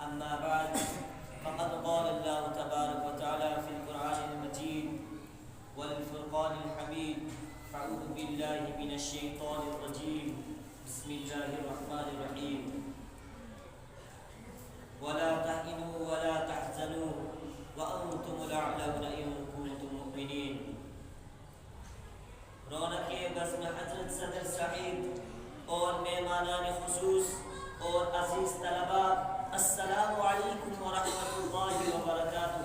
أما بعد فقد قال الله تبارك وتعالى في القرآن المجيد والفرقان الحميد أعوذ بالله من الشيطان الرجيم بسم الله الرحمن الرحيم ولا تهنوا ولا تحزنوا وأنتم الأعلون إن كنتم مؤمنين. رونق بزم حضرت صدر سعید اور مہمانان خصوص اور عزیز طلباء، السلام علیکم ورحمۃ اللہ وبرکاتہ.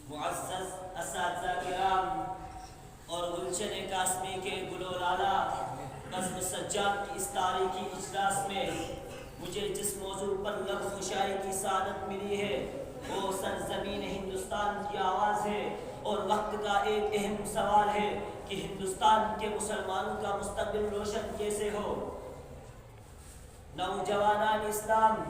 معزز اساتذہ کرام اور گلشن قاسمی کے گل و لالا، بزم سجاد کی اس تاریخی اجلاس میں مجھے جس موضوع پر لب خشائی کی سعادت ملی ہے وہ سرزمین ہندوستان کی آواز ہے، اور وقت کا ایک اہم سوال ہے کہ ہندوستان کے مسلمانوں کا مستقبل روشن کیسے ہو. نوجوانان اسلام،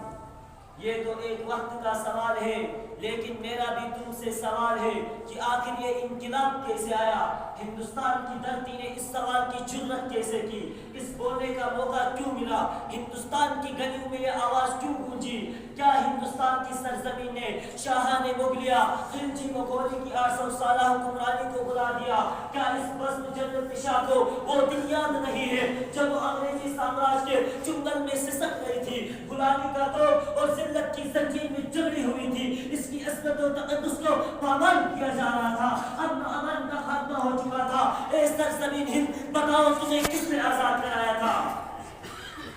یہ تو ایک وقت کا سوال ہے، لیکن میرا بھی تم سے سوال ہے کہ آخر یہ انقلاب کیسے آیا؟ ہندوستان کی دھرتی نے اس سوال کی جرأت کیسے کی؟ اس بولنے کا موقع کیوں ملا؟ ہندوستان کی گلیوں میں یہ آواز کیوں گونجی؟ کیا ہندوستان کی سرزمین نے شاہان مغلیہ خلجی مغولی کی 800 سالہ حکمرانی کو بلا دیا؟ کیا اس بزم جنرل پشا کو وہ دن یاد نہیں ہے جب وہ انگریزی سامراج کے چنگل میں سسک رہی تھی، غلامی کا توق اور ذلت کی زنجیر میں جگڑی ہوئی تھی، اس کی عصمت و تقدس کو پامال کیا جا رہا تھا، امن کا خاتمہ ہو چکا تھا. اے سرزمین ہند، بتاؤ تمہیں کس نے آزاد کرایا تھا؟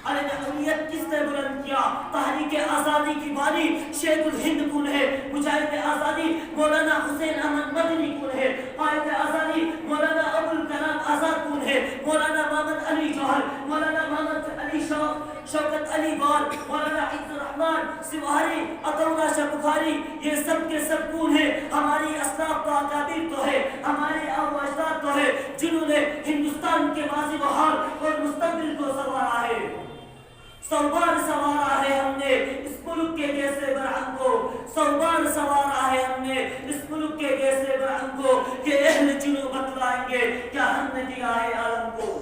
علم امیت کس نے بلند کیا؟ تحریک آزادی کی بانی شیخ الہند کون ہے؟ مجاہد آزادی مولانا حسین احمد مدنی کون ہے؟ قائد آزادی مولانا ابوالکلام آزاد کون ہے؟ مولانا محمد علی جوہر، مولانا محمد علی شوکت علی گور، مولانا عبد الرحمن سواری، عطاءاللہ شاہ بخاری، یہ سب کے سب کون ہیں؟ ہماری اسلاف و اکابر تو ہے، ہمارے آبا و اجداد تو ہے جنہوں نے ہندوستان کے ماضی و حال اور مستقبل کو سنوارا ہے. سوار سوارا ہے ہم نے اس ملک کے جیسے برہم کو، سوار سوارا ہے ہم نے اس ملک کے جیسے برہم کو، کہ اہل جنوں بتلائیں گے کیا ہم نے دیا ہے عالم کو.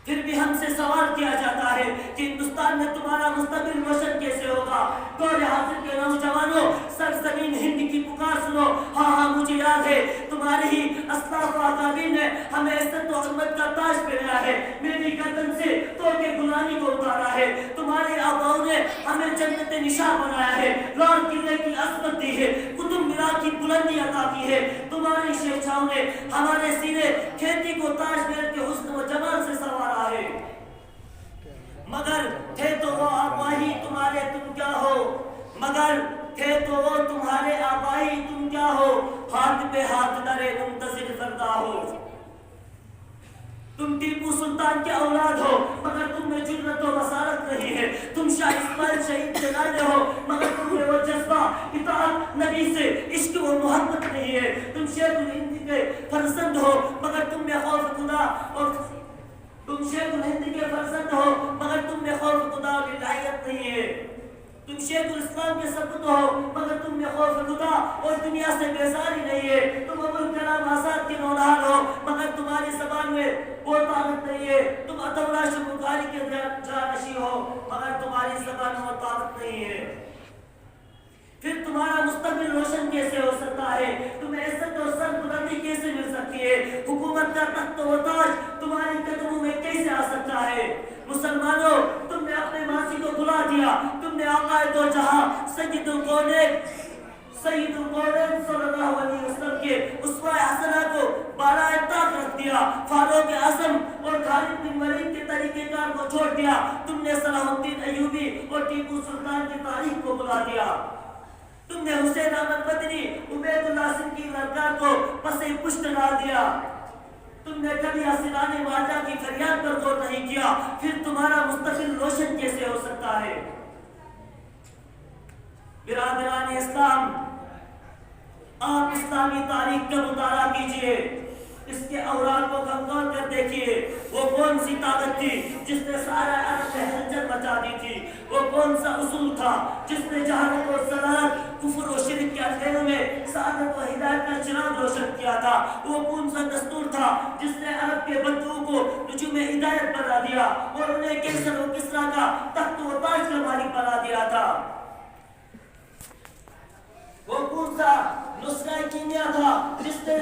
پھر بھی ہم سے سوال کیا جاتا ہے کہ ہندوستان میں تمہارا مستقبل روشن کیسے ہوگا؟ دور حاضر کے نوجوانوں، سرزمین ہند کی پکار سنو. ہاں مجھے یاد ہے تمہاری ہی اسلاف و اکابر نے ہمیں عزت و عظمت کا تاج پہنایا ہے، میری گردن سے تو کے غلامی کو اتارا ہے. تمہارے آباؤں نے ہمیں جنت نشان بنایا ہے، لال قلعے کی عظمت دی ہے، قطب مینار کی بلندی عطا کی ہے. تمہاری شہنشاہوں نے ہمارے سینے کھیتی کو تاج محل کے حسن و جمال سے سنوارا ہے. مگر تھے تو وہ آبائی تمہارے، تم کیا ہو؟ مگر تھے تو وہ تمہارے آبائی، تم کیا ہو؟ ہاتھ پہ ہاتھ درے منتظر فردا ہو. تم ٹیپو سلطان کے اولاد ہو مگر تم میں جرأت و بصارت نہیں ہے. تم شاہ اسماعیل شہید کے لانے ہو مگر تم میں وہ جذبہ اطاعت نبی سے عشق و محبت نہیں ہے. تم شیخ الہند کے فرزند ہو مگر تم میں خوف خدا اور تم شیخ الہند کے فرزند ہو مگر تم میں خوف خدا اور الہیت نہیں ہے. تم شیخ الاسلام کے سپت ہو مگر تم میں خوف خدا اور دنیا سے بیزاری نہیں ہے. تم ابوالکلام آزاد کے نونہار ہو مگر تمہاری زبان میں وہ طاقت نہیں ہے. تم عطاءاللہ شاہ بخاری کے جانشی ہو مگر تمہاری زبان میں وہ طاقت نہیں ہے. پھر تمہارا مستقبل روشن کیسے ہو سکتا ہے؟ تمہیں عزت اور سربلندی کیسے مل سکتی ہے؟ حکومت کا تخت و تاج تمہاری قدموں میں کیسے آ سکتا ہے؟ مسلمانوں، تم نے اپنے ماضی کو بھلا دیا. تم نے آقا دو جہاں سید الکونین صلی اللہ علیہ وسلم کے اسوہ حسنہ کو بالائے طاق رکھ دیا. فاروق اعظم اور خالد بن ولید کے طریقہ کار کو چھوڑ دیا. تم نے صلاح الدین ایوبی اور ٹیپو سلطان کی تاریخ کو بلا دیا. تم نے حسین احمد مدنی، عبید اللہ سندھ کی للکار کو پس پشت ڈال دیا. تم نے کبھی اسیران واجہ کی فریاد پر غور نہیں کیا. پھر تمہارا مستقبل روشن کیسے ہو سکتا ہے؟ برادران اسلام، آپ اسلامی تاریخ کا مطالعہ کیجئے، اس کے اوراق کو کمزور کر دیکھیے. وہ کون سی طاقت تھی جس نے سارا عرب میں ہلچل مچا دی تھی؟ وہ کون سا اصول تھا جس نے جہالت و ضلالت، کفر و شرک کے اندھیروں میں سعادت و ہدایت کا چراغ روشن کیا تھا؟ وہ کون سا دستور تھا جس نے عرب کے بدوؤں کو کو نجوم ہدایت بنا دیا اور انہیں کیسر و کسرا کا تخت و تاج کا مالک بنا دیا تھا۔ وہ کون سا نسخہ کیمیا تھا جس نے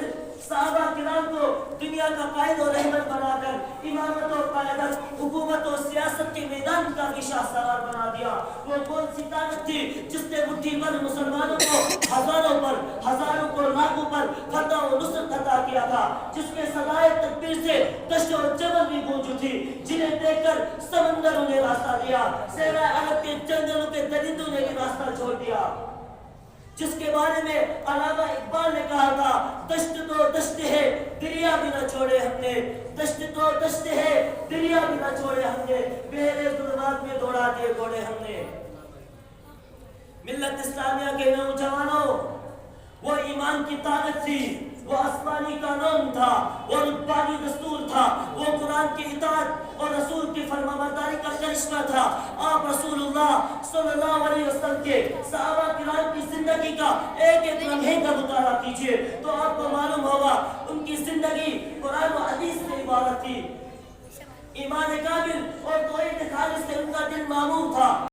صحابہ کرام کو دنیا کا قائد و رہبر بنا کر امامت و قیادت، حکومت و سیاست کے میدان کا بھی شاہ سوار بنا دیا؟ وہ کون سی طاقت تھی جس نے مٹھی بھر مسلمانوں کو ہزاروں کو لاکھوں پر فتح و نصرت عطا کیا تھا، جس کے صدائے تکبیر سے دشت و جبل بھی گونج اٹھی، جنہیں دیکھ کر سمندروں نے راستہ دیا، صحرا عرب کے جنگلوں کے درندوں نے بھی راستہ چھوڑ دیا، جس کے بارے میں علامہ اقبال نے کہا تھا، دشت تو دشت ہے دریا بھی نہ چھوڑے ہم نے، دشت تو دشت ہے دریا بھی نہ چھوڑے ہم نے، بحر ظلمات میں دوڑا دیے گھوڑے ہم نے۔ ملت اسلامیہ کے نوجوانوں، وہ ایمان کی طاقت تھی، وہ آسمانی قانون تھا، وہ ربانی دستور تھا، وہ قرآن کی اطاعت اور رسول کی فرمانبرداری کا کرشمہ تھا۔ آپ رسول اللہ صلی اللہ علیہ وسلم کے صحابہ کرام کی زندگی کا ایک ایک لمحے کا مطالعہ کیجئے تو آپ کو معلوم ہوگا ان کی زندگی قرآن و حدیث سے عبارت تھی۔ ایمان کامل اور توحید خالص سے ان کا دل معمور تھا۔